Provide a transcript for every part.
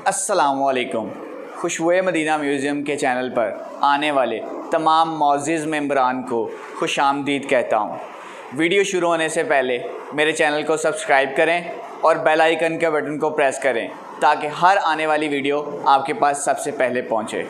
السلام علیکم۔ خوشبوئے مدینہ میوزیم کے چینل پر آنے والے تمام معزز ممبران کو خوش آمدید کہتا ہوں۔ ویڈیو شروع ہونے سے پہلے میرے چینل کو سبسکرائب کریں اور بیل آئیکن کے بٹن کو پریس کریں تاکہ ہر آنے والی ویڈیو آپ کے پاس سب سے پہلے پہنچے۔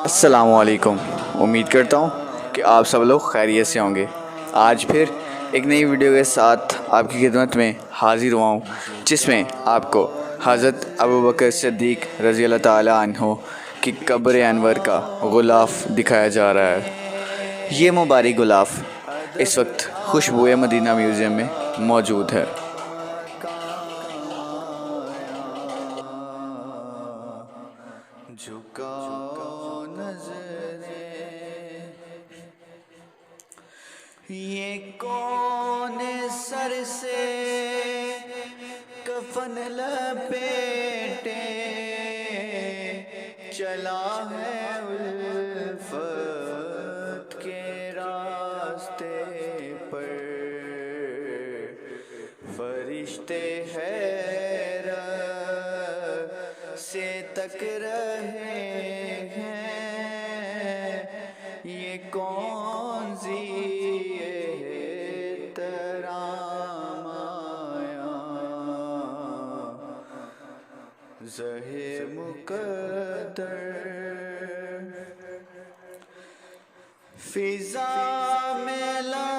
السلام علیکم۔ امید کرتا ہوں کہ آپ سب لوگ خیریت سے ہوں گے۔ آج پھر ایک نئی ویڈیو کے ساتھ آپ کی خدمت میں حاضر ہوا ہوں، جس میں آپ کو حضرت ابوبکر صدیق رضی اللہ تعالیٰ عنہ کی قبر انور کا غلاف دکھایا جا رہا ہے۔ یہ مبارک غلاف اس وقت خوشبوئے مدینہ میوزیم میں موجود ہے۔ یہ کون سر سے کفن لپیٹے چلا ہے الفت کے راستے پر، فرشتے حیرت سے تک رہے ہیں، یہ کون سی زہے مقدر فضا میں لا